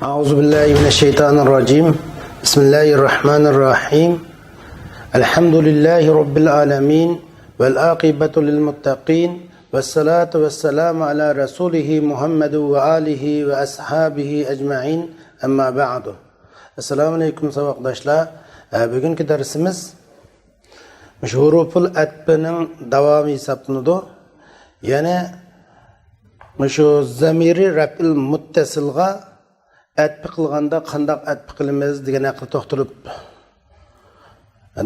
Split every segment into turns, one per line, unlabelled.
أعوذ بالله من الشيطان الرجيم بسم الله الرحمن الرحيم الحمد لله رب العالمين والعاقبة للمتقين والصلاة والسلام على رسوله محمد وآله وأصحابه أجمعين أما بعد السلام عليكم sabahdaşlar. Bugünkü dersimiz huruful atbinin devamı hesaplanıdı. Yani şu zamiri raf'il muttasilga atbi qilganda qandaq atbi qilamiz degan haqida to'xtalib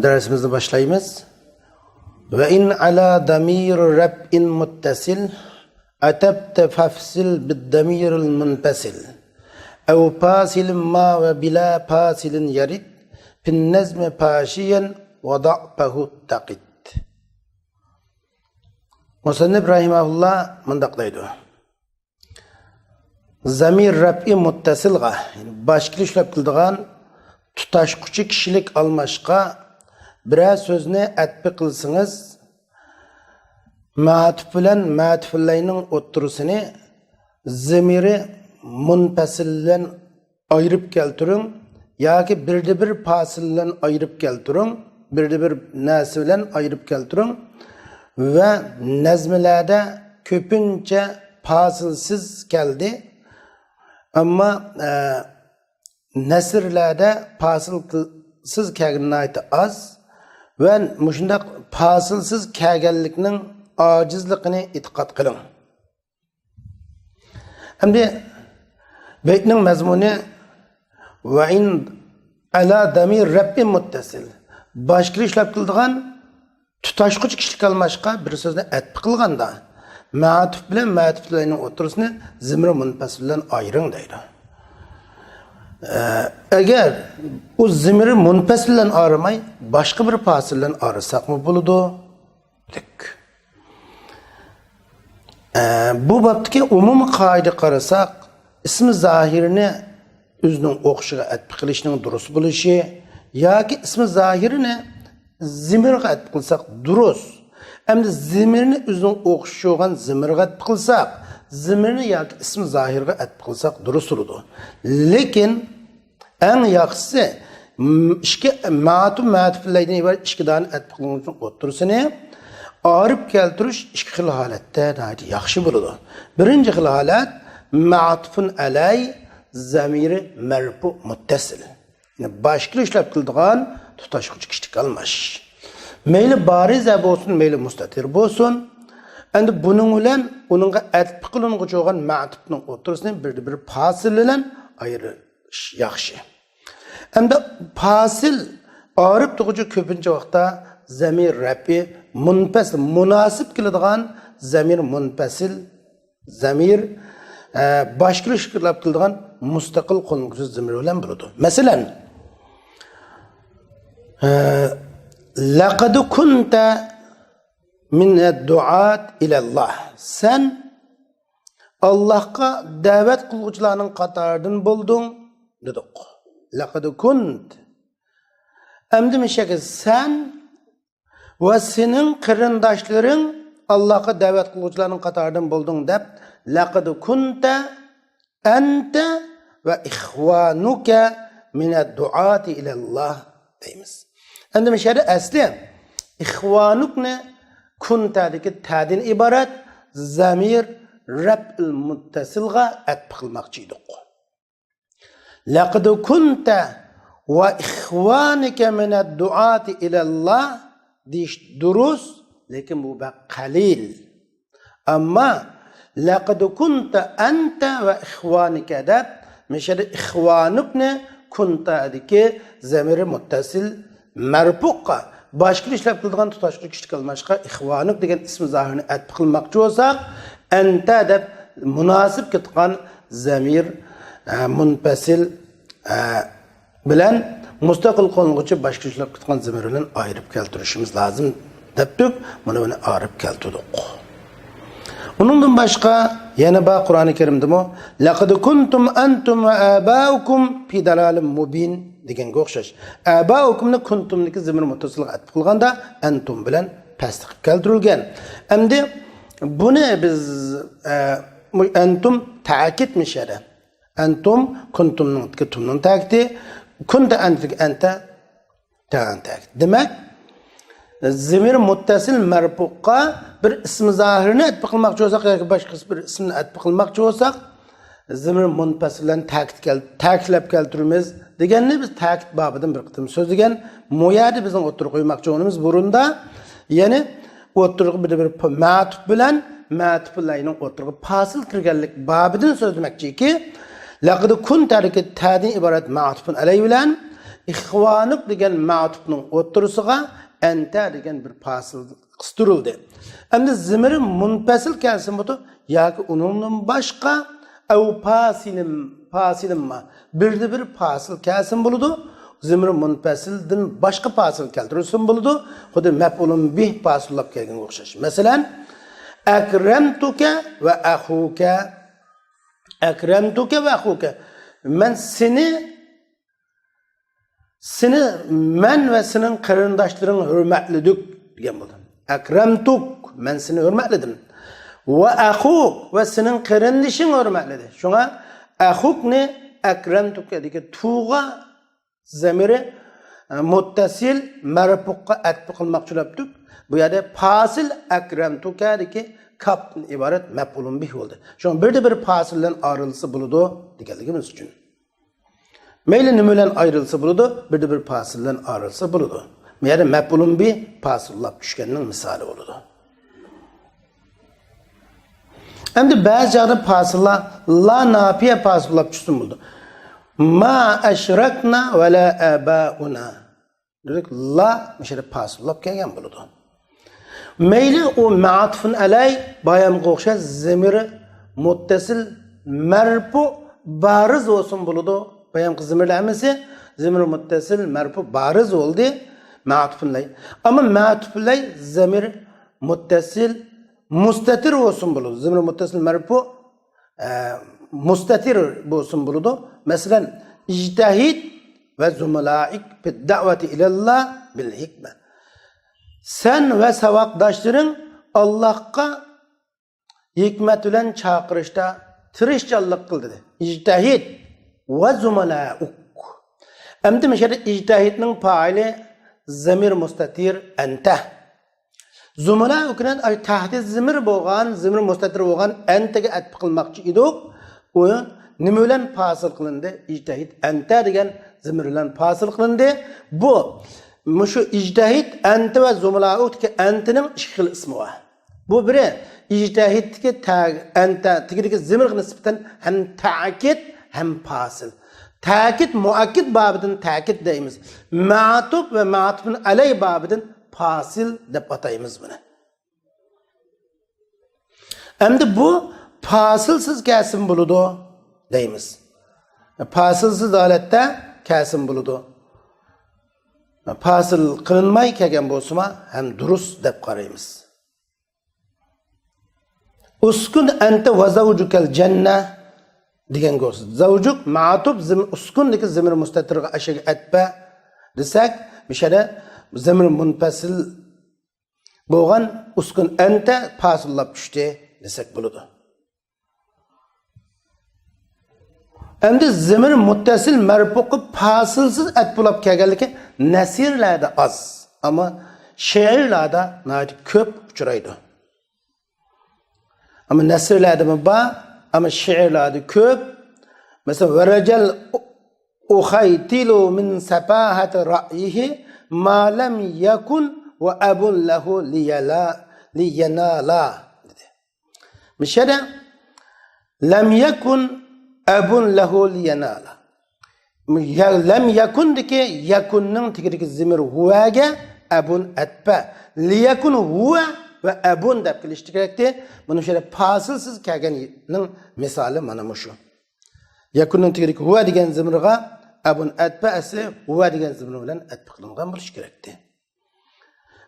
darsimizni boshlaymiz. Ve in ala damir raf'in muttasil atabta fafsil bid damiril munfasil ev fasilin ma ve bila fasilin yarid fin nazmi pashiyan ve da'fahu taqid. Musannif rahimahullah mundaq deydi. Zamir raf'i muttasilga başkili ishlab qildigan tutashquchi kishilik almashqa biror so'zni atbi qilsangiz ma'tuf bilan ma'tuflayning o'ttirisini zamiri munfasil bilan ayirib keltiring yoki birda bir fasil bilan ayirib keltiring, birda bir narsa bilan ayirib keltiring ve nazmlarda ko'pincha fasilsiz keldi. Ama nesirlerde fasılsız kelganligi az ve muşundaq fasılsız kelganlikning acizligini etiqad qiling. Endi baytning mazmuni ve in ala damir raf'in muttasil başqa ishlab qildigan tutashquchi kishilik almashqa bir so'zni atbi qilganda ma'tuf bilan ma'tuflarning o'tirisini zamir munfasil bilan ayring deydi. Eğer o zamiri munfasil bilan aramay başqa bir fasil bilan arasak mı bo'ladi? Bu babdagi umumiy qoida qarasak, ismi zohirini o'zining o'qishiga atbi qilishning durust bo'lishi yoki ismi zohirini zamirga atbi qilsak durust. Hem de zimirini özünün okşuğun zimirga atbi qilsak, zimirini yoki ismi zahirga atbi qilsak durust bo'ladi. Lekin eng yaxshisi ikki ma'tuflardan iborat ikki dona atbi qilishning o'ttirisini arib keltirish ikki xil holatda yaxshi bo'ladi. Birinchi xil holat ma'tufun alay zamiri marfu muttasil. Yani başqa ishlab qildigan tutashquchi kishilik almash. Meyli barize bo'lsin, meyli mustatir bo'lsin. Endi buning bilan uningga atbi qilinguchi bo'lgan ma'tufning o'tirisini bir fasil bilan ayirish yaxshi. Endi fasil arib turguchi ko'pincha vaqtda zamir raf'i munfasil munosib keladigan zamir munfasil zamir boshqa ishlab qiladigan mustaqil qo'nguchi zamir bilan bo'ladi. Masalan, laqad kunta min ad-du'at ila Allah. Sen Allah'a davet qiluvchilarning qatoridan bo'lding dedik. Laqad kunt. Endi mishaki sen ve senin qarindoshlarың Allah'a davet qiluvchilarning qatoridan bo'lding deb laqad kunta anta ve ikhwanuka min ad-du'at ila Allah deymiz. Endi mishada asli ihvanuk ne kuntadagi ta'din iborat zamir raf'il muttasilga atbi qilmoqchi edik. Laqad kunta va ihvanuka min ad-du'ati ila Allah deyish durust, lekin bu qalil. Amma laqad kunta anta va ihvanuka deb mishada ihvanuk ne kuntadagi zamiri muttasil marfuqqa başqa ishlab qildigan tutashquchi kishilik almashqa ihvanuk degan ismi zohirini atbi qilmoqchi bo'lsak, anta deb munosib ketgan zamir munfasil bilan mustaqil qo'nguchi başqa ishlab ketgan zamir bilan ayirib keltirishimiz lozim debdik. Buni ayirib keltirdik. Bundan başqa yana ba Qur'oni Karimda laqad kuntum antum va abaukum fi dalalin mubin deganga o'xshash. Abaukumni kuntumniki zamir muttasilga atbi qilganda antum bilan past qilib keltirilgan. Endi buni biz antum ta'kid mishada. Entum kuntumның tumның təkdi. Kunta ente tağan təkdi. Demek zemir muttasil merfuqa bir ismi zahirini etbi qilmoqchi bo'lsak yoki boshqa bir ismni etbi qilmoqchi bo'lsak zemir munfasildan ta'kidlab keltiramiz deganni biz ta'kid bobidan bir qitim so'zlagan mo'yadi bizning o'tirib qo'ymoqchi bo'lganimiz burunda ya'ni o'tirib bir ma'tuf bilan ma'tuflarning o'tirib fasil kirganlik bobidan so'zlamoqchiki laqad kuntariki ta'din iborat ma'tufun alay bilan ixvanuk degan ma'tufning o'tirisiga ente degan bir fasil qistirıldı. Endi zemiri munfasil kelsin bu yoki uningdan boshqa ev fasilim ma bir fasil kelsin bo'ladi. Zemiri munfasildan boshqa fasil keltirilsin bo'ladi. Xuddi maf'ulun bih fasillab kelganga o'xshash. Masalan, akramtuka va akhuka. Men seni men ve senin qarindoshların hurmatlidik degan bo'ldi. Akramtuk men seni hurmatladim. Ve akhuk ve senin qarindishing hurmatladi. Shunga akhukni akramtuk degan tuğa zamiri muttasil marfuqqa atbi qilmoqchilardik. Bu yerda fasil akramtuka deki kapdan iborat maf'ulun bih bo'ldi. Shunga bir fasildan ayrılsa bo'ladi deganligimiz uchun. Meyli nümülen ayrılsa buludu, bir fasilden ayrılsa buludu. Yani mef'ulun bir fasillap düşkeninin misali buludu. Hem de bazı yerde fasilla la nafiye fasillap düşsün buludu. Ma eşrekna ve la ebauna. Dedik la mesela fasillap gelgen buludu. Meyli o ma'atfın alay bayam qo'xsha zemiri muttasil merfu bariz olsun buludu. Bayam zemirlemesi zemir muttasil merfu bariz oldu ma'tuflay. Ama ma'tuflay zemir muttasil mustatir olsun buludu. Zemir muttasil merfu mustatir olsun buludu. Mesela ijtihad ve zumalaik fi da'vati ilallah bil hikme. Sen ve savaqdaşların Allah'a hikmet bilen çağırışta tirişçilik kıldı. İjtihad ve zumalauk. Emdi meşere ictihadning faili zamir mustatir ente. Zumalaukdan ay tahdid zamir bo'lgan, zamir mustatir bo'lgan entega atb qilmoqchi edik. U nima bilan fasil qilindi? Ijtihad ente degan zamir bilan fasil qilindi. Bu mushu ijtihad ente ve zumalauk entening ikki xil ismi var. Bu biri ijtihaddagi ente tigidagi zamirga nisbatan hem ta'kid hem fasil. Ta'kid muakkid babidin ta'kid deymiz. Ma'tuf ve ma'tufun alay babidin fasil deb ataymiz buni. Endi bu fasilsiz kelsin buludu deymiz. Fasilsiz holatda kelsin buludu. Fasil qilinmay kelgan bo'lsa ham durust deb qaraymiz. Uskun anta va zawjukal jannah degan go'siz. Zavjuk ma'tuf uskundagi zamir mustatirga ashaga atba desak, mishada zamir munfasil bo'lgan uskun anta fasillab tushdi desak bo'ladi. Endi zamir muttasil marfuqi fasilsiz atbulab kelganligi nasirlarda az, ama she'rlarda nayt ko'p uchraydi. Ama nasirlarda ba ama şiirlerde köp. Mesela veracel ukhaytilu min safahat ra'yihi ma lam yakun ve abun lahu liyanala dedi. Mesela lam yakun abun lahu liyanala. Lam yakun deki yakunning tigidagi zamir huvaga abun atba. Liyakun huva ve abun deb kelishdi kerakdi. Bunu şöyle fasilsiz kelganning misali mana mushu. Yakunning tigidagi huva degan zamirga abun atba asli huva degan zamir bilan atb qilingan bo'lishi kerakdi.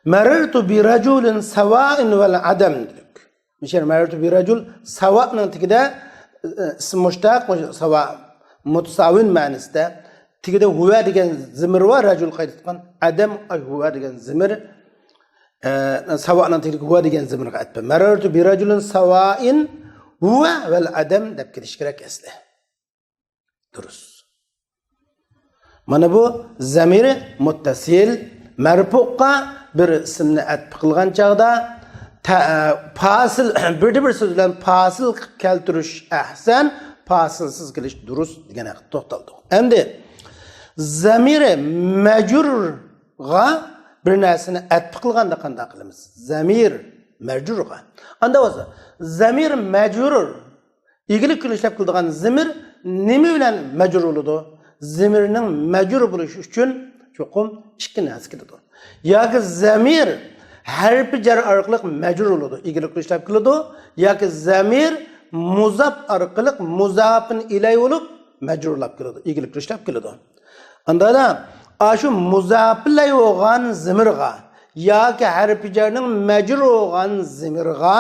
Marartu bi rajulin sawa'in wal adam dedik. Misal marartu bi rajul sawa'ning tigida ism mushtaq sawa mutasawin ma'nosida tigida huva degan zamir va rajul qayd etgan adam ay huva degan zamir sava'dan tigidagi huva degan zamirga atba. Marartu bi rajulin sawa'in huwa vel adam deb kelish kerak asli. Durus. Mana bu zamiri muttasil marfu'ga bir ismni atf qilgan chaqda fasil bir so'z bilan fasil keltirish ahsan, fasilsiz qilish durust degan haqida to'xtaldik. Endi zamiri majrurga bir narsani atf qilganda qanday qilamiz? Zamir majrurga. Anda bo'lsa, zamir majrur ilgili qilishlar qildigan zamir nima bilan majrur bo'ladi? Zamirning majrur bo'lishi uchun cho'qim ikki narsa keladi. Yoki zamir harfi jar orqali majrur bo'ladi, ilgili qilishlar qiladi, yoki zamir muzaf orqali muzafin ilay bo'lib majrurlab keladi, ilgili qilishlar qiladi. Andada shu muzafilay bo'lgan zamirga yoki harfi jarning majrur bo'lgan zamirga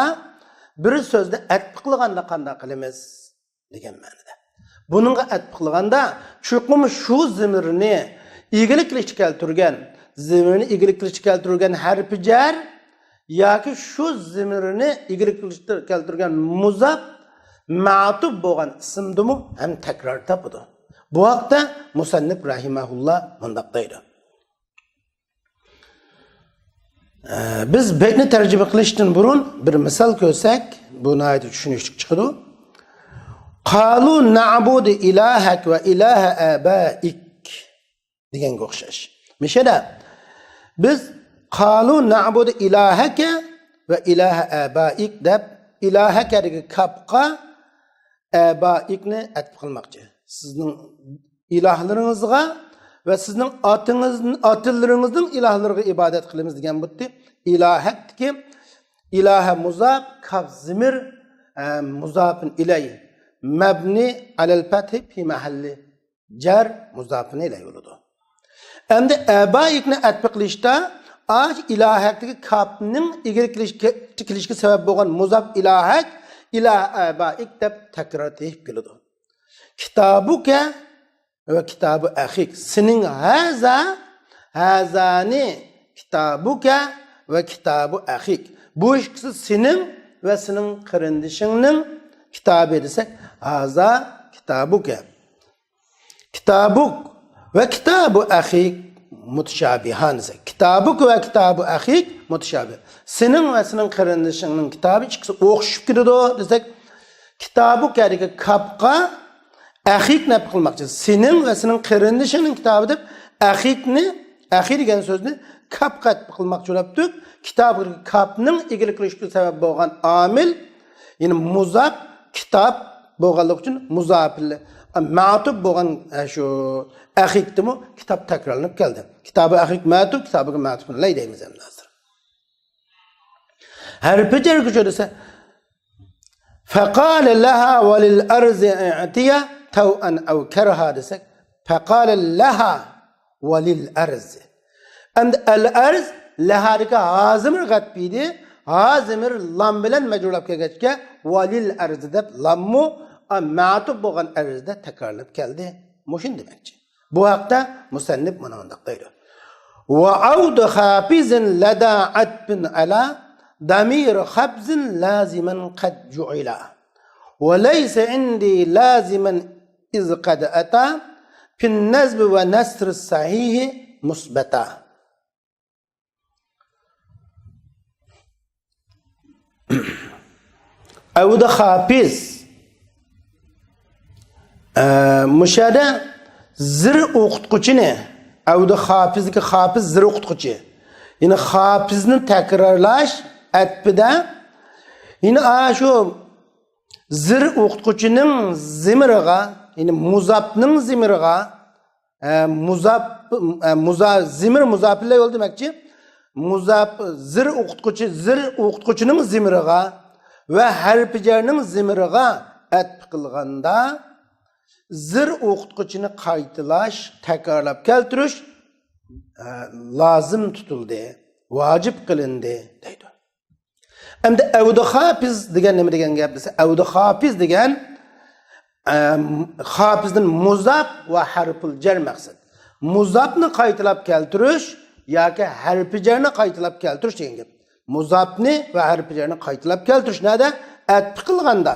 bir so'zni atf qilganda qanday qilamiz degan ma'noda. Buningga atf qilganda chuqum shu zamirni ilgili qilishga keltirgan, zamirni ilgili qilishga keltirgan harfi jar yoki shu zamirni ilgili qilishga keltirgan muzaf ma'tuf bo'lgan ismdimi ham takror topadi. Bu vaqtda musannif rahimahullah mundaq deydi. Biz baytni tarjima qilishdan burun bir misol ko'rsak, bu nihoyat tushunishli chiqadi. Qalu na'budu ilahak va ilaha abaik deganga o'xshash. Mishada biz qalu na'budu ilahaka va ilaha abaik deb ilahakadagi kapqa abaikni atf qilmoqchi. Sizning ilahlaringizga ve sizning atallaringizning ilahlariga ibodat qilamiz degan bo'tdi. İlahatki ilaha muzaf kaf zimir muzafin ilay mabni alal fathi fi mahalli jar muzafin ilay bo'ladi. Endi abaikni atf qilishda ilahatdagi kafning igri qilishga sabab bo'lgan muzaf ilahat ila abaik deb takror etib keladi. Kitabuka ve kitabı ahik. Senin hazani kitabuka ve kitabı ahik. Bu ikisi senin ve senin kardeşinin kitabı desek haza kitabuka. Kitabuk ve kitabı ahik mutşabihan desek. Kitabuk ve kitabı ahik mutşabih. Senin ve senin kardeşinin kitabı ikisi okşup gidiyor desek kitabuk yani kapka ahik ne kılmakçı? Senin ve senin kardeşinin kitabı deyip ahikni, ahir degan so'zni kapqat kılmakçı olaptık. Kitabı kapning ilgili qilishga sabab bo'lgan amil, yani muzaf kitap bo'lganlik uchun muzafil ma'tuf bo'lgan shu ahikdimi kitap takrorlanib keldi. Kitabı ahik ma'tuf, kitabiga ma'tuf lay deymiz endi hozir. Harfi jarga desa faqala laha wa lil arzi i'tiya taw'an aw karha desek faqala laha wa lil arzi. And al arz lahadika hazimir gatbidi hazimir lam bilan majrurlab kelgachga wa lil arzi deb lammu ma'tuf bo'lgan arzda takrorlab keldi. Mushin demakchi. Bu haqda musannif mana undaq deydi. Wa audu hafizin lada atbin ala damir khabzin laziman qad ju'ila wa laysa indi laziman iz qad ata fin nazb wa nasr sahih musbata. Audu hafiz müşahede zir o'qituvchini avda hafizga hafiz zir o'qituvchi. Yine hafizni takrorlash atbida yine shu zir o'qituvchining zimiriga, yine muzafning zimiriga zimir muzafillar yo'l demakchi. Muzaf zir o'qituvchining zimiriga ve harfi jarning zimiriga atf qilganda zir o'qituvchini qaytalash, takrorlab keltirish lazım tutuldu, vacip qilindi deydi. Endi avdu hafiz degan nima degan gap desa, avdu hafiz degan hafizning muzaf va harful jar maqsad. Muzafni qaytalab keltirish yoki harfi jarni qaytalab keltirish degan gap. Muzafni va harfi jarni qaytalab keltirish nada? Atf qilganda.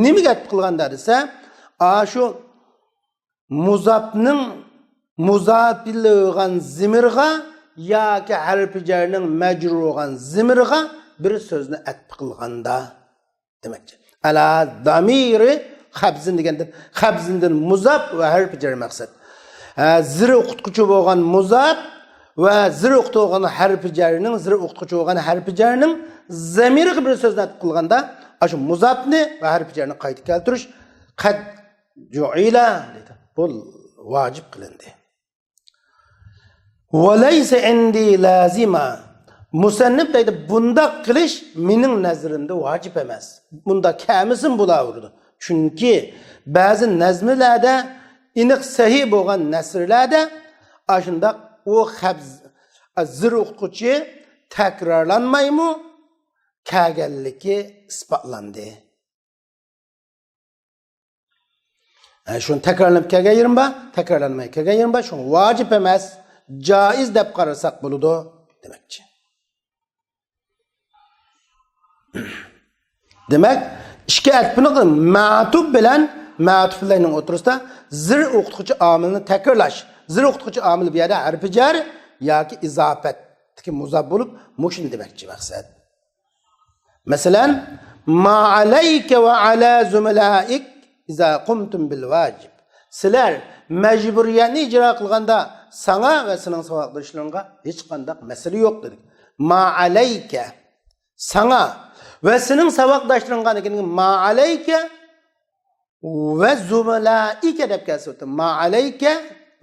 Nimaga atf qilganda desa, shu muzapning muzapilgan zimirga yoki harfi jarning majrur bo'lgan zimirga bir so'zni atf qilganda demakchi. Ala damiri xabzin deganda xabzindan muzab va harfi jar maqsad. Zir o'qituvchi bo'lgan muzab va zir o'qituvchi harfi jarning zir o'qituvchi bo'lgan harfi jarning zamiriga bir so'zni atf qilganda shu muzabni va harfi jarni qayta keltirish qad ju'ila dedi. Bu vacip qilindi. Walaysa indi lazima. Musannif deydi, bunda qilish mening nazarimda vacip emas. Bunda kamisin bo'laverdi. Chunki ba'zi nazmlarda iniq sahih bo'lgan nasrlarda ashunda o xabz zir o'quvchi takrorlanmaymi? Kagalligi isbotlandi. Şunu tekrarlanıp kelgan ba, tekrarlanmay kelgan ba, şunu vacip emas, jaiz deb qarasak buludu demekçi. Demek, işki atfini ma'tuf bilan ma'tuflarning o'tirisida zir o'qituvchi omilni takrorlash. Zir o'qituvchi omil bu yerda harfi jar yoki izofat muzab bo'lib, mushun demekçi maqsad. Masalan, ma alayka va ala zumalaik İza qumtum bil vacib. Sizlar mecburiyatni icra qilganda sana ve senin savaqdoshlarga hech qanday masala yo'q dedik. Ma alayka sana ve senin savaqdoshlarga degan ma alayka ve zumalaika deb kelsa, ma alayka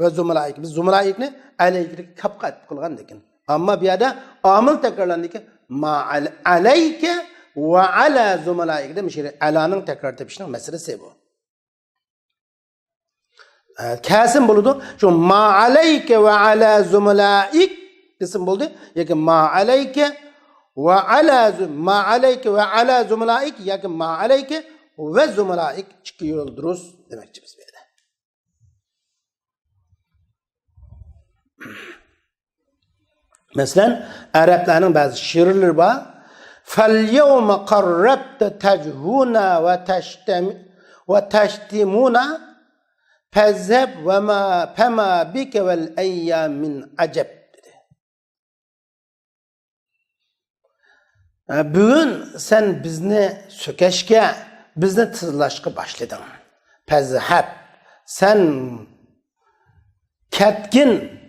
ve zumalaika. Biz zumalaikni alayka kapqat qilgan ekan. Ammo bu yerda omil takrorlandiki ma alayka ve ala zumalaika demiş. Alaning takror tepishning masalasi bu. Kesin buludu. Şu ma aleyke ve ala zumalaik isim buldu. Yakin ma aleyke ve ala zumalaik yakin ma aleyke ve zumalaik çıkıyoruz demekçi biz böyle. Mesela Arapların bazı şiirleri var. Fel yevme qarrabte techuna ve teştimuna Fezheb ve ma fema bike vel eyyam min acab dedi. Bugün sen bizni sökeşke, bizni tızlaşqa başladın. Fezheb sen ketkin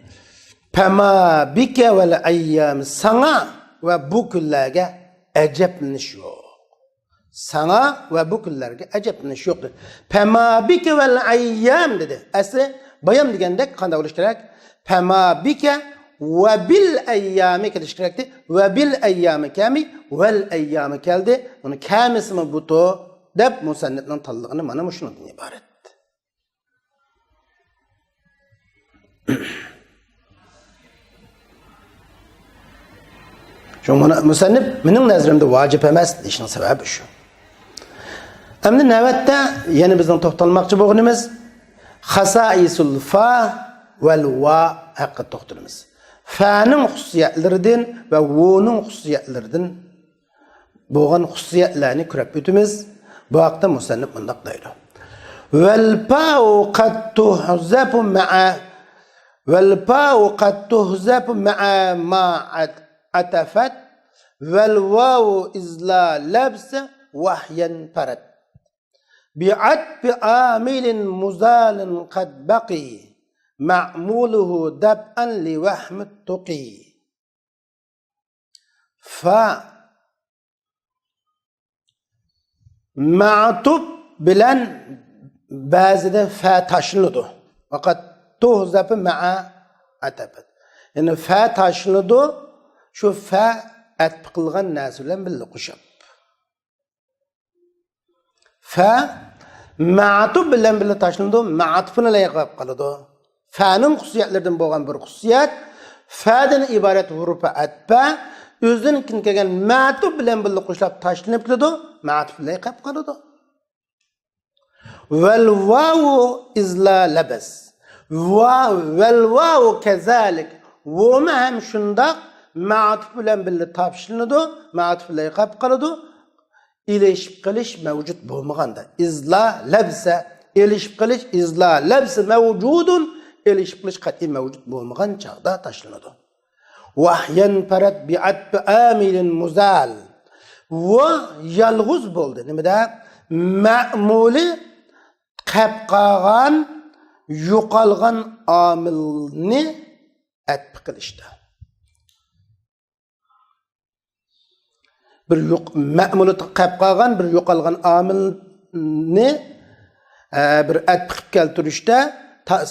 fema bike vel eyyam sana ve bu kunlarga ajablanish yo'q. Sana ve bu kunlarga ajablanish yo'q dedi. Fema bike vel ayyam dedi. Asli bayam degandek qanday bo'lish kerak? Fema bike ve bil ayyami kelish kerakdi. Ve bil ayyami kami vel ayyami keldi. Buni kamismi buto deb musannifning tanlig'ini mana shundan iborat. Şu musannif mening nazarimda vacip emas deyishning sababi shu. Endi navbatda yana bizning to'xtalmoqchi bo'lganimiz xasaisul fa val va haqida to'xtalamiz. Fa'ning xususiyatlaridan va vo'ning xususiyatlaridan bo'lgan xususiyatlarni ko'rib o'tamiz. Bu haqda musannif bunday deydi. Val fa'u qad tuhzafu ma'a val fa'u qad tuhzafu ma'a ma atafat val wawu izla labsa wahyan farad بعطف عامل مزال قد بقي معموله دبءا لوهم التقي ف معطوف bilen bazıda fa taşınıdı. Fakat tuhzafı ma'a atafat. Yani fa taşınıdı, şu fa atf qilgan narsalar bilan qo'shib. Fa ma'tuf bilan taşındı, ma'tufni layqab qiladi. Fa'ning xususiyatlaridan bo'lgan bir xususiyat, fa'dan iborat huruf atfa o'zining kelgan ma'tuf bilan qo'shilib tashlanib turadi, ma'tuf layqab qiladi. Val wawu izla labas. Val wawu kazalik. Wa ma ham shundaq ma'tuf bilan tashlanadi, ma'tuf layqab qiladi. İleşip qilish mavjud bo'lmaganda izla labsa elişip qilish izla labsi mevcudun elişip qilish qat'iy mevcut bo'lmagan chaqda tashlanadi. Vahyan parat bi'atbi amilin muzal. Va yalg'iz bo'ldi. Nimada? Ma'muli qab qolgan, yo'qolgan amilni atbi qilishdi. Bir ma'muli qab qolgan, bir yo'qolgan amilni bir atbi qilib keltirishda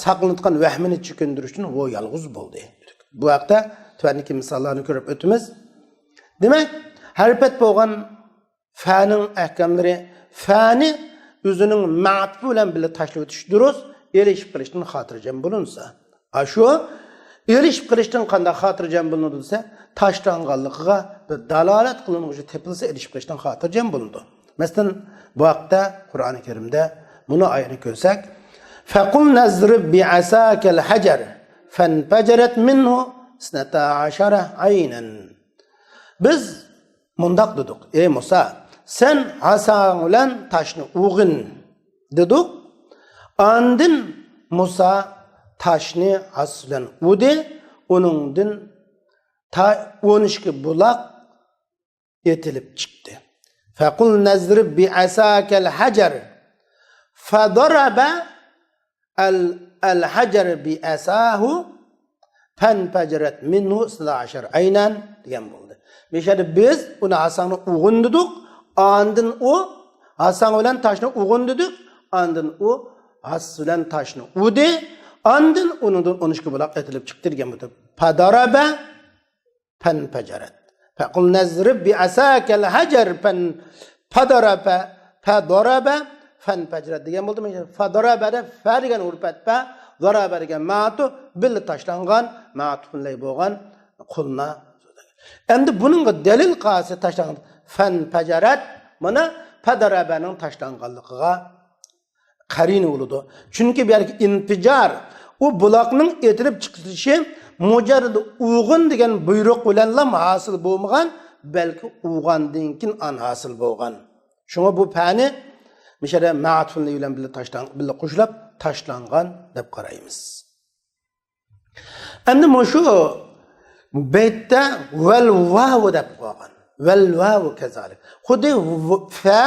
saqlanayotgan vahmini chiqindirishdan o yalg'iz bo'ldi. Bu haqda tuvaniki misollarni ko'rib o'tamiz. Demak, harfat bo'lgan fa'ning ahkamlari fa'ni o'zining ma'tuf bilan birga tashlab o'tish durust, erishib qilishdan xotirjam bo'linsa. Shu erishib qilishdan qanday xotirjam bo'linadi desa, tashlanganligiga bir dalolat qilinuvchi tepilsa erishib qilishdan xotirjam bo'lindi. Masalan, bu haqda Qur'oni Karimda buni oyatni ko'rsak, faqul nazrib bi'asakal hajar fanfajarat minhu 12 aynan. Biz mundaq dedik: "Ey Musa, sen asang bilan taşni o'g'in" dedik. Andin Musa taşni as bilan o'di, uningdan 12 buloq etilib chiqdi. Faqul nazrib bi'asakal hajar fadaraba al-hajar bi'asahu fanfajarat minhu 12 aynan degan bo'ldi. Meşhada biz uni asangni o'g'in dedik, andin u asang bilan taşni o'g'in dedik, andin u as bilan taşni o'di, andin uningdan 12 buloq etilib chiqdi degan bo'ldi. Fadaraba fanfajarat. Faqul nazrib bi'asakal hajar fadaraba fanfajarat degan bo'ldi. Fadarabada fa degan urfatpa, zaraba degan ma'tuf bil tashlangan, ma'tuflay bo'lgan qulna. Endi buningga dalil qasi tashlangan fanfajarat mana fadarabaning tashlanganligiga qarin bo'ladi. Chunki bu yerga infijar u buloqning etilib chiqishi mujarrad o'g'in degan buyruq bilan hosil bo'lmagan, balki o'g'andan keyin an hosil bo'lgan. Shunga bu fani mishada ma'tufli bilan birga qo'shilib tashlangan deb qaraymiz. Endi shu baytda val vav deb qo'ygan. Val vav kazalik. Xuddi fa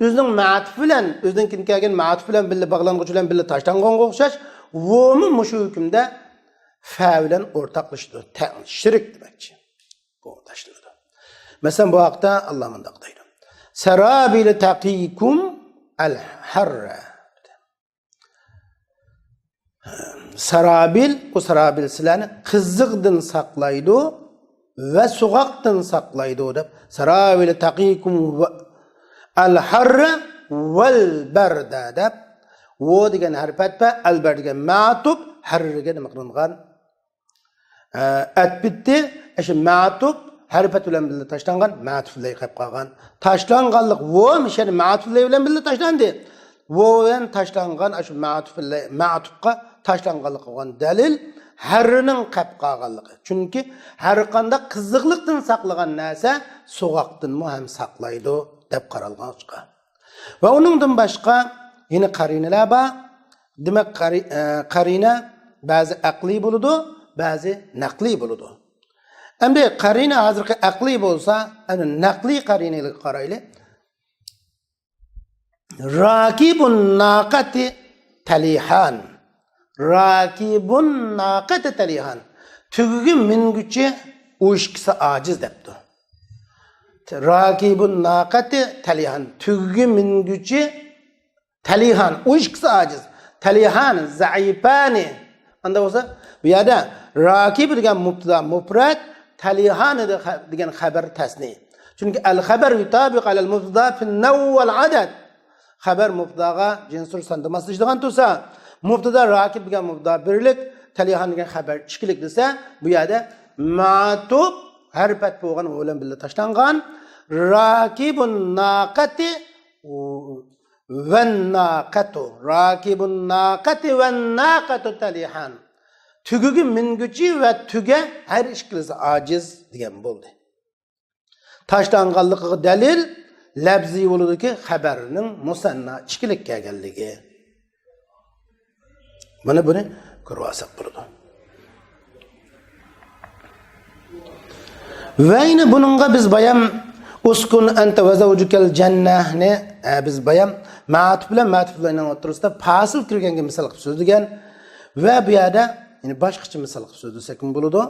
o'zining ma'tuf bilan, o'zining kelgan ma'tuf bilan birga bog'lang'ich bilan birga tashlanganga o'xshash, vomi shu hukmda fa bilan o'rtaqlashdi. Shirk demakchi. Bu tashlanadi. Masalan, bu haqda Alloh mundaq deydi: "Sarabil taqikum al-harra." Sarabil, o sarabil sizlarni qiziqdan saqlaydi va so'g'aqdan saqlaydi deb. Sarabil taqikum al-harra wal barda deb. O degan harfatda al-bar degan ma'tuf, harriga nima qilingan? Atbitti, o'sha ma'tuf harfat bilan birga tashlangan, ma'tuflay qilib qolgan. Tashlanganlik vo mishani ma'tuflay bilan birga tashlandi. Vo bilan tashlangan shu ma'tufga tashlanganlik bo'lgan dalil harrining qilib qolganligi. Chunki har qanday qiziqlikdan saqlagan narsa so'g'aqdan ham saqlaydi deb qaralgan. Va uningdan boshqa yana qarinalar bor. Demak, qarina ba'zi aqliy bo'ladi, ba'zi naqliy bo'ladi. Endi qarina hozirgi aqliy bo'lsa, ana naqliy qarinaga qaraylik. Rakibun naqati talihan. Rakibun naqati talihan. Tugugi minguchi o'shkisi ojiz debdi. Rakibun naqati talihan. Tugugi minguchi talihan, o'shkisi ojiz. Talihan zaifani. Anda bo'lsa, bu yerda rakib degan mubtada mufrad, talihan degan xabar tasni. Chunki al-xabar yutabiq al-mubtada fi an-naw wal-adad. Xabar mubtadaga jinsur sandamaslig'idan tursa, mubtada rakib degan mubtada birlik, talihan degan xabar ikkilik desa, bu yerda ma'tuf harfat bo'lgan bilan birga tashlangan. Rakibun naqati wan naqatu. Rakibun naqati wan naqatu talihan. Tugugi minguchi va tuga har ikkisi ojiz degan bo'ldi. Tashlanganligiga dalil labziy bo'ludiki xabarning musanna ikkilik kelganligi. Mana buni ko'rib olsak bo'ladi. Va yine bununla biz bayan uskun ente ve zavcukal cennehni biz bayan ma'tuf bilan o'rtasida fasil kirganga misol qilib so'zlagan va bu yerda yine boshqacha misol qilib so'zlasak bo'ladi.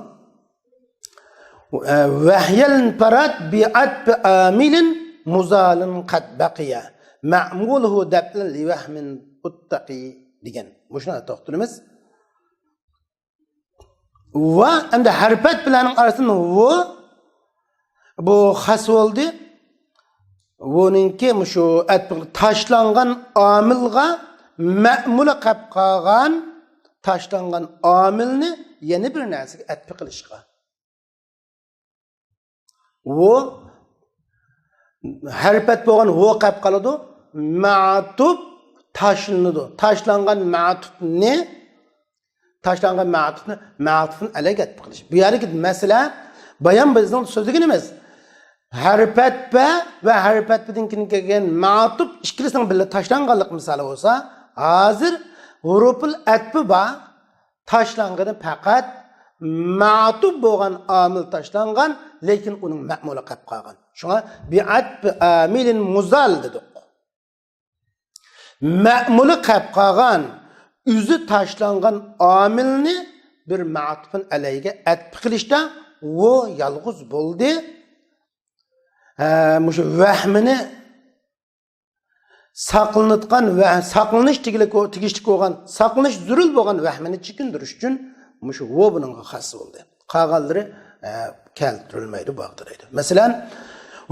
Vahyal parat bi'at amilin muzalin qad baqiya ma'muluhu dablan li wahmin uttaqi degan. Bu shuna to'xtalamiz. Va endi harfat bilan arasida bu xas oldu. Bununki şu taşlangan amilga ma'mula qilib qolgan taşlangan amilni yeni bir narsaga atbi qilishga. Bu harfat bo'lgan vo qilib qoladi. Ma'tuf taşlanadi. Taşlangan ma'tufni ma'tufni alaga atbi qilish. Bu yerga mesela bayan bizning so'zligimiz harfat ba ve harfat bilan kelgan ma'tuf ikkilisining birga tashlanganlik misoli bo'lsa, hozir huruful atfi ba tashlangani faqat ma'tuf bo'lgan amil tashlangan, lekin uning ma'muli qolib qolgan. Shunga bi'atf amilin muzal dedik. Ma'muli qolib qolgan, o'zi tashlangan amilni bir ma'tufun alayga atf qilishda o yalğız bo'ldi. Mushu vahmini saqlanatgan va saqlanish tegishli bo'lgan, saqlanish zurul bo'lgan vahmini chekindirish uchun mushu vo buningga xos bo'ldi. Qolganlari keltirilmaydi, bo'g'diraydi. Masalan,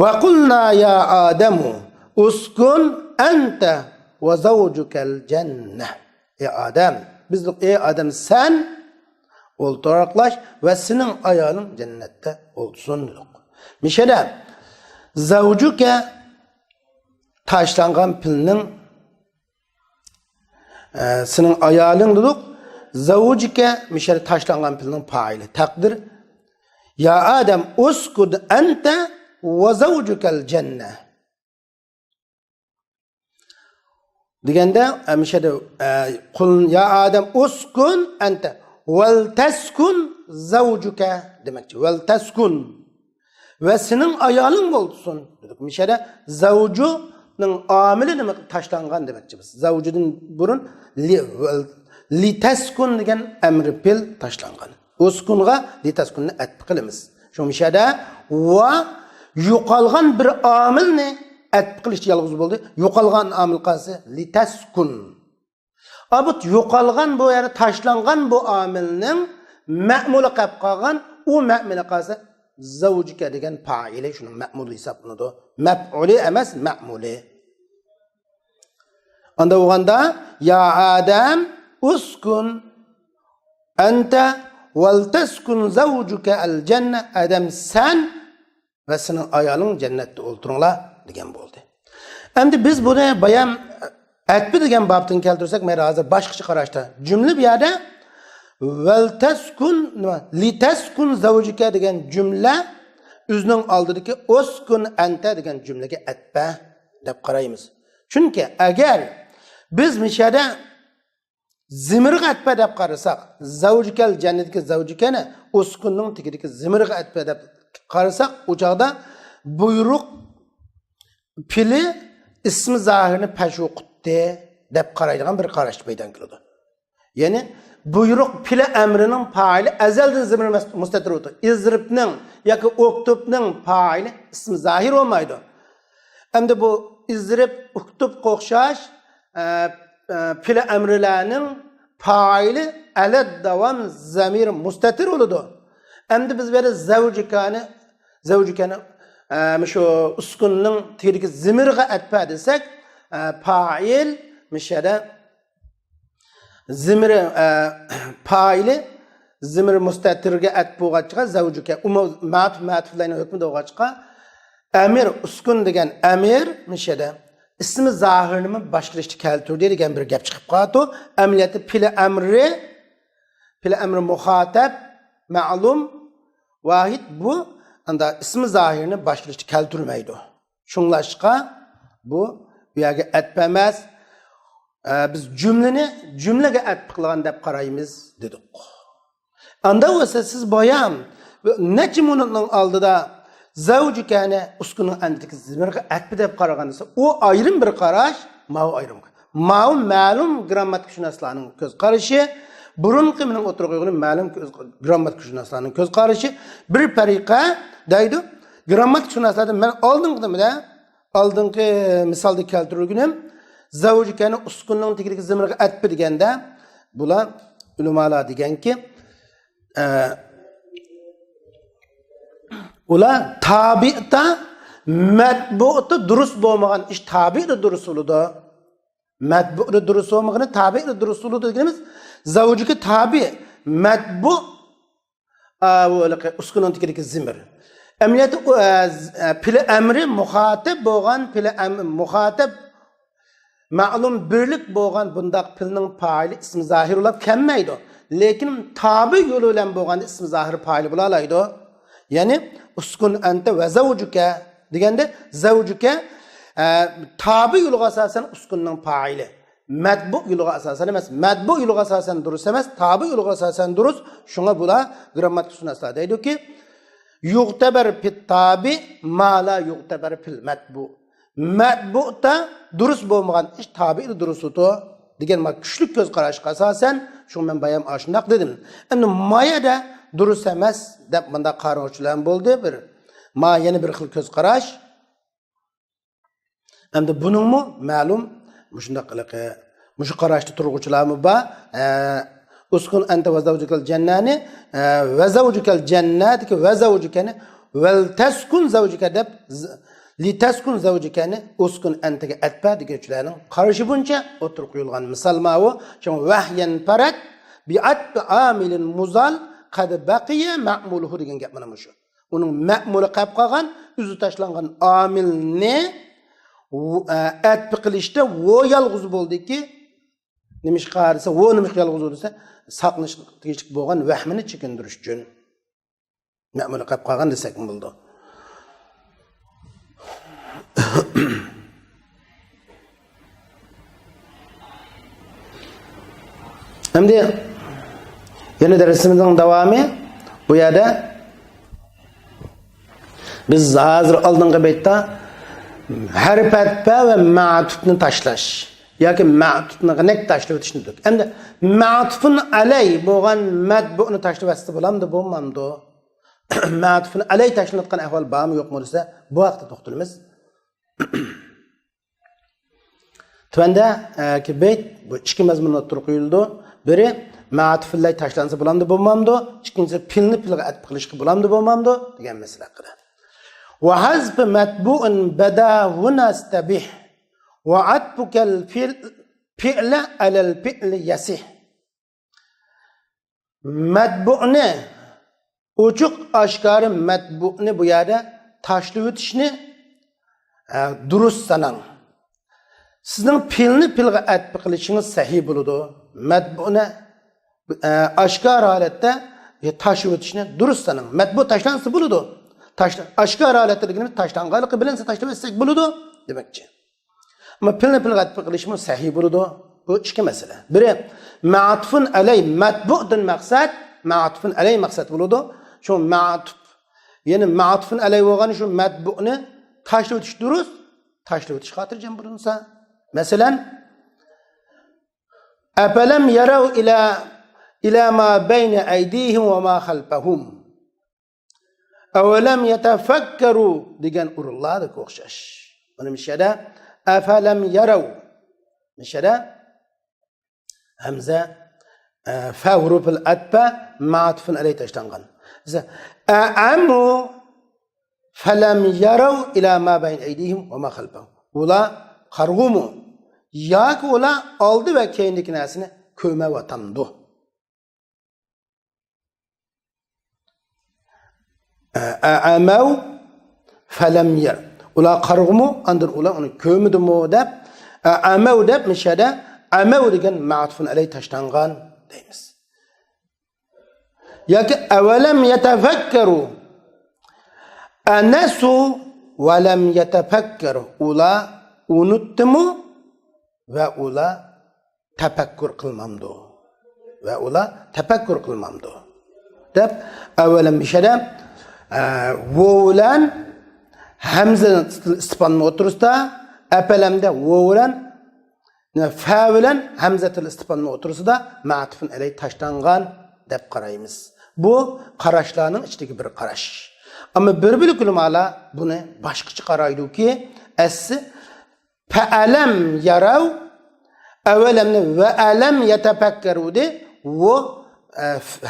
va qulna ya adamu uskun anta va zawjukal jannah. Ey Adam, bizlik ey Adam sen o'ltiraqlash va sening ayoling jannatda olsun. Mishada zavjuka tashlangan pilning sening ayoling dedik. Zavjuka mishada tashlangan pilning fa'ili taqdir. Ya Adam uskud anta va zawjukal jannah. Deganda mishada qul ya Adam uskun anta vel teskun zavcuka demekçi. Vel teskun ve senin ayalın olsun dedik. Mişede zavcunun amili demek taşlangan demekçi biz. Zavcudun burun li teskun degen emri pil taşlangan. Uskunga li teskunni atbi qilamiz. Şu mişede va yo'qolgan bir amilni atbi qilish yalğız bo'ldi. Yo'qolgan amil qaysi? Li teskun. Abut yo'qolgan bu yani taşlangan bu amilning ma'muli qolib qolgan, u ma'muli qolsa zavjuka degan fa'ili shuning ma'muli hisoblanadi. Maf'uli emas, ma'muli. Anda o'ganda ya Adam uskun anta wal taskun zawjuka al janna. Adam sen ve senin ayoling jannatda o'ltiringlar degan bo'ldi. Endi biz buni bayan atbi degan babdan keltirsak, men hozir boshqacha qarashda jumla bu yerda vel taskun li taskun zawjuka degan jumla o'zining oldidagi uskun anta degan jumlaga atba deb qaraymiz. Chunki agar biz mishada zimirga atba deb qarasak, zawjukal jannatga zawjukani uskunning tigidagi zimirga atba deb qarasak, o chaqda buyruq pili ismi zahirini peşuqutdi deb qaraydigan bir qarash paydan keladi. Yani buyruq pili emrinin faili ezelden zimir mustatir oldu. İzribning yoki uktubning faili ismi zahir olmaydi. Hem de bu izrib, uktub qo'xshash pili emrilarning faili alad davam zamir mustatir oldu. Hem de biz böyle zavjukani şu uskunning tigidagi zimirga atpa desak, fail mishada zimir faili zimir mustatirga at bo'lg'achqa zavjuka ma'tuflarning hukmi bo'lg'achqa amir uskun degan amir mishada ismi zahirini boshqarishga keltirdi degan bir gap chiqib qoldi. Amaliyati pili amri muxatab ma'lum vahid bu anda ismi zahirini boshqarishga keltirmaydi. Shunglashqa bu yerga atpamas biz cümlege atf qilgan deb qaraymiz dedik. Anda olsa siz boyam neçe minutning oldida zavjukani uskunun andiki zimirga atf deb qaragansa o ayrım bir qarash, ma'u ayrım. Ma'u ma'lum grammatikşünaslarning ko'z qarashi, burunqi bilan o'tirib qo'ygan ma'lum grammatikşünaslarning ko'z qarashi bir tariqa deydi. Grammatikşünaslardan men oldingi misolda keltirganim zavjukani uskunning tigidagi zimirga atf deganda bular ulamolar deganki ular tabi'da matbu'da durust bo'lmagan ish tabi'da durust bo'ladi. Matbu'da durust bo'lmagan tabi'da durust bo'ladi deganimiz zavjuga tabi matbu uskunning tigidagi zimir. Emniyeti pili emri muhatib bo'lgan pili muhatib ma'lum birlik bo'lgan bundaq pilning faili ismi zahir olib kelmaydi. Lekin tabi yo'li bilan bo'lgan ismi zahir faili bo'la oladi. Ya'ni uskun anta va zawjuka deganda zawjuka tabi yo'liga asosan uskunning faili. Matbu yo'liga asosan emas, matbu yo'liga asosan durust emas, tabi yo'liga asosan durust. Shunga bular grammatik sunaslar deydiki yuqtabar fit tabi ma la yuqtabar fil matbu. Matbu'da durust bo'lmagan ish tabi'da durustdi degan kuchli ko'z qarashga asosan shu men bayam ashundoq dedim. Endi mayada durust emas deb bunda qarorchilar bo'ldi bir. Ma yana bir xil ko'z qarash. Endi buningmi ma'lum shundoq qiliqi mush qarashda turg'uvchilarmi ba uskun anta va zawjukal jannani va zawjukal jannati va zawjukani val taskun zawjuka deb litaskun zawjukani uskun antaga atfa deganchilarning qarashi buncha o'tirib qo'yilgan misol ma'u shu vahyan parat bi'at amilin muzal qad baqiya ma'muluhu degan gap mana shu. Uning ma'muli qolib qolgan, o'zi tashlangan amilni atf qilishda vo yolg'iz bo'ldiki, nima ish qarasa, vo nima yolg'iz bo'lsa, saqlanish tegishlik bo'lgan vahmini chekindirish uchun ma'muli qolib qolgan desak bo'ldi. Endi yana darsimizning davomi bu yerda biz hozir oldingi betda harf atfa va ma'tufni tashlash yoki ma'tufni g'anak tashlab o'tishni dedik. Endi ma'tufun alay bo'lgan matbu'ni tashlab o'tsa bo'lamdi, bo'lmamdi. Ma'tufun alay tashlanayotgan ahvol bormi yo'qmi desa, bu vaqtda to'xtalamiz. Tuvanda ki beyt bu ikki mazmunda turib qo'yildi. Biri ma'tufillay tashlansa bo'lamdi, bo'lmamdi. Ikkinchisi pilni pilga atf qilishga bo'lamdi, bo'lmamdi degan masala haqida. Wa hazf matbu'un bada huna istabih wa atfuka al-fi'la ala al-fi'l yasih. Matbu'ni ochiq oshkori matbu'ni bu yerda tashlab o'tishni durust sanang. Sizning pilni pilga atf qilishingiz sahih bo'ladi. Matbu'ni oshkor holatda tashlab o'tishni durust sanang. Matbu tashlansa bo'ladi. Oshkor holatda deganimiz tashlanganligi bilinsa tashlab o'tsak bo'ladi demakchi. Ammo pilni pilga atf qilishimiz sahih bo'ladi. Bu ikki masala. Biri ma'tufun alay matbu'dan maqsad, ma'tufun alay maqsad bo'ladi. Shu ma'tuf, ya'ni ma'tufun alay bo'lgani shu matbu'ni tashlab o'tish durust, tashlab o'tish xotirjam bo'linsa. Masalan, afalam yaraw ila ma bayna aydihim va ma khalfahum. Awalam yatafakkaru degan urullarga o'xshash. Mana mishada afalam yaraw. Mishada hamza fa hurufil atfa ma'tufun alay tashlangan. A'amu falam yaraw ila ma bayna aydihim va ma khalfahum. Ular qarg'umu yoki ular oldi va keyindagi narsani ko'rmayotdi. A'amaw falam yar. Ular qarg'umu andir ular uni ko'rmadimi deb a'amaw deb mishada amaw degan ma'tufun alay tashlangan deymiz. Yoki avalam yatafakkaru anasu va lam yatafakkaru. Ular unutdimu va ular tafakkur qilmamdi va ular tafakkur qilmamdi deb avvalan mishada vo bilan hamza istifonni o'tirisda apalamda vo bilan fa bilan hamzatul istifonni o'tirisida ma'tufun alay tashlangan deb qaraymiz. Bu qarashlarning ichidagi bir qarash. Ama bir ulamalar buni boshqacha qaraydi-ki, asli fa'alam yarav avalamni va alam yatafakkaru de o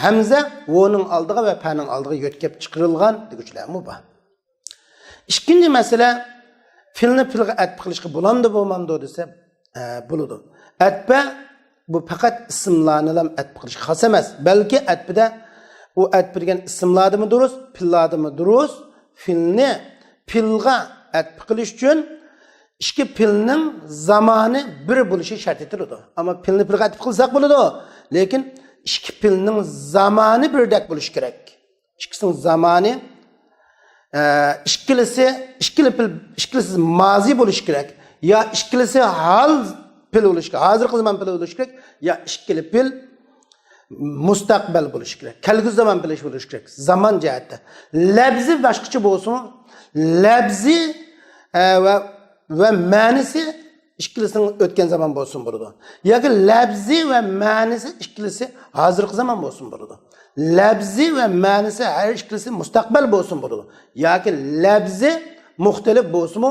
hamza o'ning oldiga va fa'ning oldiga yo'tkab chiqarilgan deguchilarmi bor. Ikkinchi masala filni filga atf qilishga bo'lamdi bo'lmamdi desa bo'ladi. Atfa bu faqat ismlarni ham atf qilishga xos emas, balki atfida u atf degan ismlarmi durust, fillarmi durust, filni filga atf qilish uchun ikki filning zamoni bir bo'lishi shart etiladi. Ammo filni filga atf qilsak bo'ladi, lekin ikki filning zamoni birdek bo'lishi kerak. İkisining zamoni ikkilisi mazi bo'lishi kerak. Ya ikkilisi hal fil bo'lishi kerak, hozirgi zaman fil bo'lishi kerak, ya ikkili fil mustaqbal bo'lishi kerak. Kelgusi zaman bo'lishi kerak. Zaman jihatda. Labzi boshqacha bo'lsin, labzi va ma'nisi ikkilisining o'tgan zaman bo'lsin bo'ladi. Yoki labzi va ma'nisi ikkilisi hozirgi zaman bo'lsin bo'ladi. Labzi va ma'nisi har ikkilisi mustaqbal bo'lsin bo'ladi. Yoki labzi muxtalif bo'lsin-mu,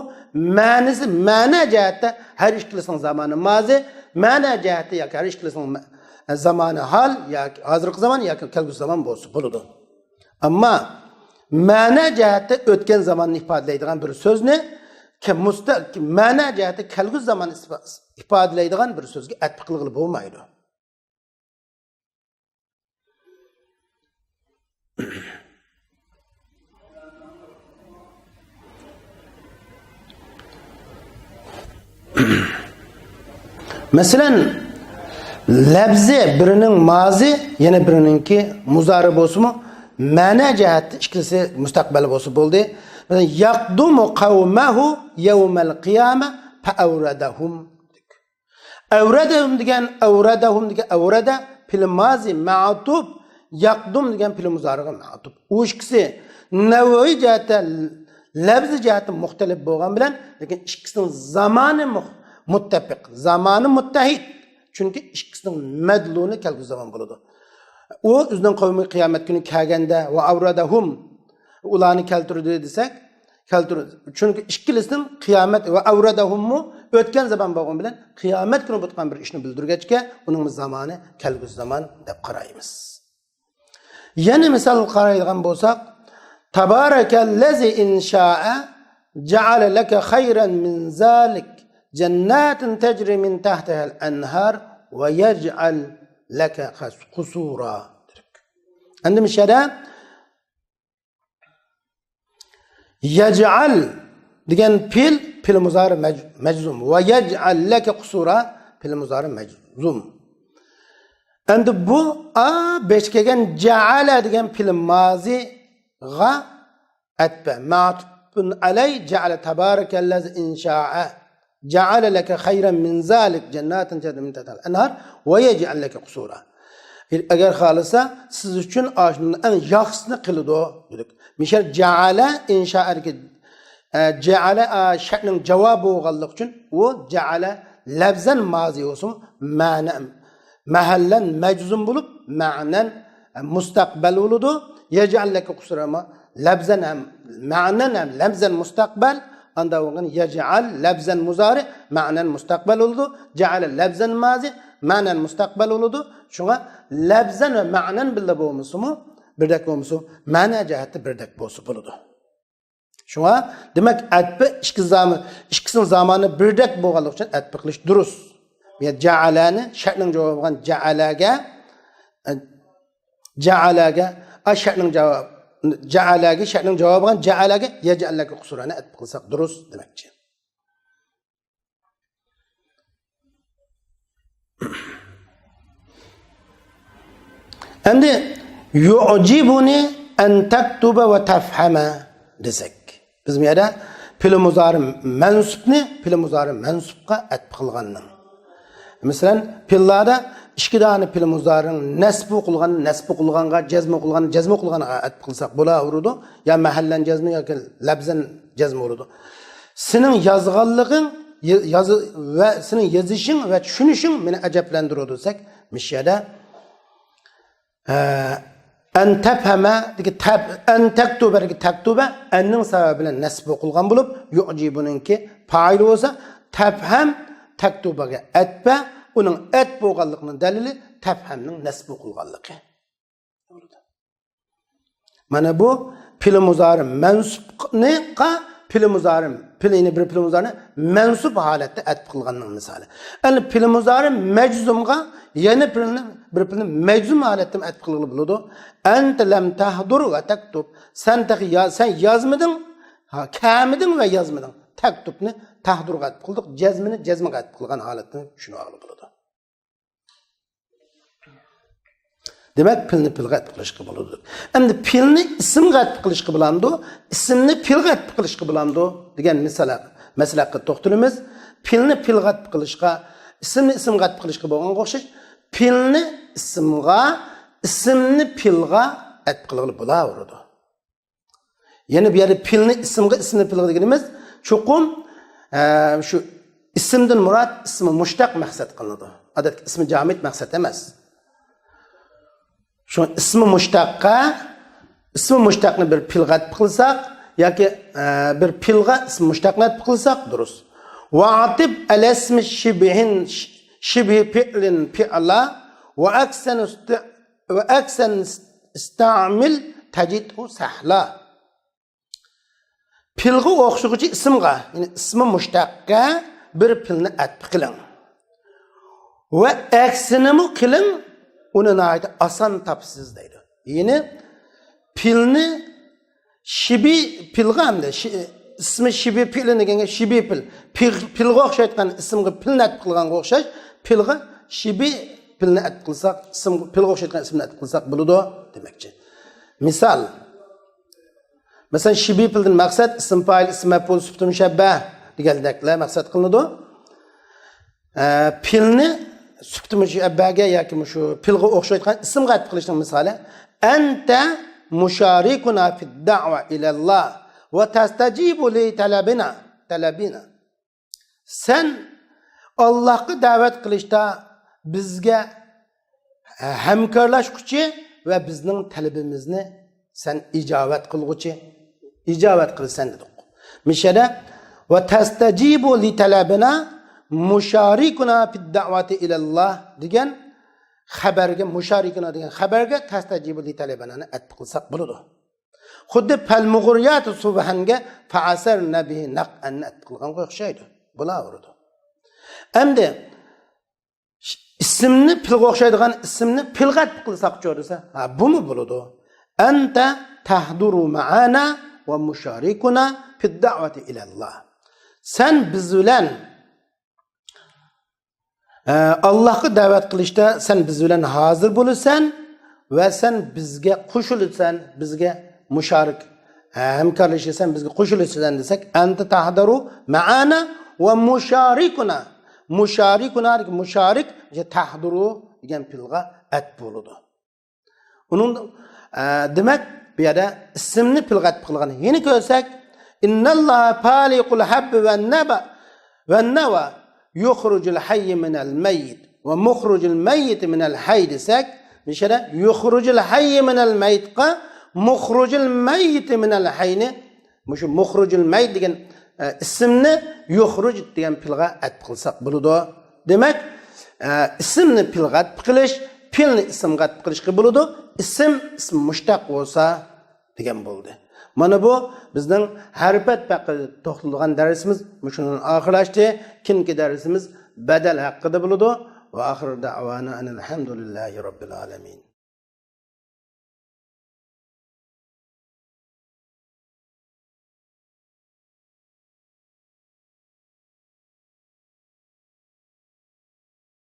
ma'nisi ma'na jihatda har ikkilisining zamoni mazi, ma'na jihatda yoki har ikkilisining zamoni hal yoki hozirgi zaman yoki kelgusi zaman bo'lsin bo'ladi. Ammo ma'na jihatda o'tgan zamanni ifodalaydigan bir so'zni ma'na jihati kelgusi zaman ifodalaydigan bir so'zga atf qilg'ili bo'lmaydi. Masalan, labzi birining mazi, yana birininki muzari bo'lsa-mu, ma'na jihati ikkisi mustaqbal bo'lsa bo'ldi. Yaqdumu qawmahu yawmal qiyamah fa awradahum. Awradahum degan awrada fil mazi ma'tub, yaqdum degan fil muzariga ma'tub. U ikkisi navoiy jihati, labzi jihati muxtalif bo'lgan bilan, lekin ikkisining zamoni muttafiq, zamoni muttahid. Chunki ikkisining madluni kelgusi zaman bo'ladi. U o'zining qavmi qiyomat kuni kelganda va awradahum ularni keltirdi desak, keltirdi. Chunki ikkilisining qiyomat va avradahummu o'tgan zaman bo'lgan bilan qiyomat kuni bo'lgan bir ishni bildirgachga uning zamoni kelgusi zaman deb qaraymiz. Yana misol qaraydigan bo'lsak, tabarakallazi insha'a ja'ala laka khayran min zalik jannatin tajri min tahtiha al-anhar va yaj'al laka qusura. Endi mishada yaj'al degan fil muzari majzum va yaj'al laka qusura fil muzari majzum. Endi bu besh kelgan ja'ala degan fil mazi ga atfa ma'tufun alay ja'ala tabarakallazi insha'a ja'ala laka khayran min zalik jannatin tajri min tahtiha al-anhar va yaj'al laka qusura. Agar xolisa siz uchun ashuni eng yaxshisini qiladi dedik. Mishal ja'ala insha'arga ja'ala sha'ning javobi bo'lganlik uchun u ja'ala labzan mazi bo'lsin, ma'nan mahallan majzum bo'lib, ma'nan mustaqbal bo'ladi. Yaj'al laka qusura labzan ham ma'nan ham labzan mustaqbal. Anda bo'lgan yaj'al labzan muzari ma'nan mustaqbal bo'ladi. Ja'ala labzan mazi ma'nan mustaqbal bo'ladi. Shunga labzan va ma'nan birga bo'lmasa-mu, birdek bo'lmasa, ma'na jihati birdek bo'lsa bo'ladi. Shunga demak atf ikkisining zamoni birdek bo'lganligi uchun atf qilish durust. Ya ja'alani sha'ning javobi bo'lgan ja'alaga sha'ning javob sha'ning javobi bo'lgan ja'alaga yaj'alaka qusurani atf qilsak durust demakchi. Endi yu'jibuni an taktuba va tafhama desak. Biz bu yerda fil muzari mansubni fil muzari mansubga atf qilganning. Masalan, pillarda ikki dona pil muzarining nasbu qilganga, jazm qilganga atf qilsak bo'laveradi. Ya mahallan jazmi yoki labzan jazm bo'ladi. Sening yozganliging, ve senin yazışın ve düşünüşün beni acaplandırıyordu desek, müşahede en tefheme en tektuber ki tektube ennin sebebiyle nesbi okulgan bulup yu'cibununki faili olsa tefhem tektubege etbe onun etbe oğallıkının delili tefheminin nesbi okulganlığı. Mana bu pil muzari mensup ne ka pil muzari pilini bir pil muzari mensup halette etb kılganның misali. Yani pil muzari meczumga yeni bir pilini meczum halette etb kılgılı buludu. Ente lem tahdur ve tektub. Sen yazmadın, kamidin ve yazmadın. Tektubni tahdurga etb kıldık, cezmiga etb kılgan halette şunu ağlı buludu. Demek pilni pilga etb kılışkı buludu. Endi pilni isimga etb kılışkı bulandı, isimni pilga etb kılışkı bulandı degan masalaqqa to'xtalamiz. Pilni pilga etb kılışqa, isimni isimga etb kılışkı bo'lganga o'xshash, pilni isimga, isimni pilga etb kılgılı bo'laveradi. Ya'ni bu yerda pilni isimga, isimni pilga deganimiz cho'qim shu ismdan murod ismi mushtaq maqsad qilinadi. Odatda ismi jamid maqsad emas. Şu ismi mushtaqni bir pilga etb qilsak yoki bir pilga ismi mushtaqni etb qilsak durust. Wa atib al ismi shibhi fi'lin fi'la wa aksan istamil tajidhu sahla. Pilga o'xshag'uchi ismga, ya'ni ismi mushtaqqa bir pilni etb qiling. Va aksini qiling. Onu nayda asan tapsız deydi. Yine pilni şibi pilga hamda ismi şibi pilini degenge şibi pilga o'xshayotgan ismga pilni etib qilganga o'xshash pilga şibi pilni etib qilsak ismga pilga o'xshayotgan ismni etib qilsak bo'ladi demakchi. Misal masalan şibi pildan maqsad ism fa'il ism maf'ul sifat mushabbah degandeklar maqsad qilinadi. Pilni Sübtü müşebbaga yoki şu pilga o'xshayotgan ismga etib qilishning misoli anta musharikuna fid da'wa ila Allah va tastajibu li talabina. Sen Allohga da'vat qilishda bizga hamkorlashguchi va bizning talabimizni sen ijobat qilsan dedik. Mishada va tastajibu li talabina musharikuna fid da'vati ila Allah degan xabarga musharikuna degan xabarga tastajibu li talabanani etib qilsak bo'ladi. Xuddi fal mug'riyat subhanga fa'asar nabiy naqan etib qilganga o'xshaydi. Bo'laveradi. Endi ismni pilga o'xshaydigan ismni pilga etib qilsaqchi desa, ha bumi bo'ladi. Anta tahduru ma'ana va musharikuna fid da'vati ila Allah. Sen biz bilan Allah'a davet qilishda sen biz bilan hozir bo'lasan va sen bizga qo'shilsan, bizga musharik hamkorlashasan, bizga qo'shilsan desak, anta tahdaru ma'ana va musharikuna. Musharik tahduru degan pilga at bo'ladi. Uning demak bu yerda ismni pilga at qilgan. Yeni ko'rsak, innalloha faliqul habbi wan nawa يخرج الحي من الميت ومخرج الميت من الحي desek mesela يخرج الحي من الميت مخرج الميت من الحي şu مخرج الميت degan ismni يخرج degan pilga atb qilsak bo'ladi. Demak ismni pilga atb qilish, pilni ismga atb qilishga bo'ladi. Ism mushtaq bo'lsa degan bo'ldi. Mana bu bizning harfat haqida to'xtalgan darsimiz shundan oxirlashdi. Kinki darsimiz badal haqida bo'ladi. Va oxir da'vana alhamdulillahi robbil alamin.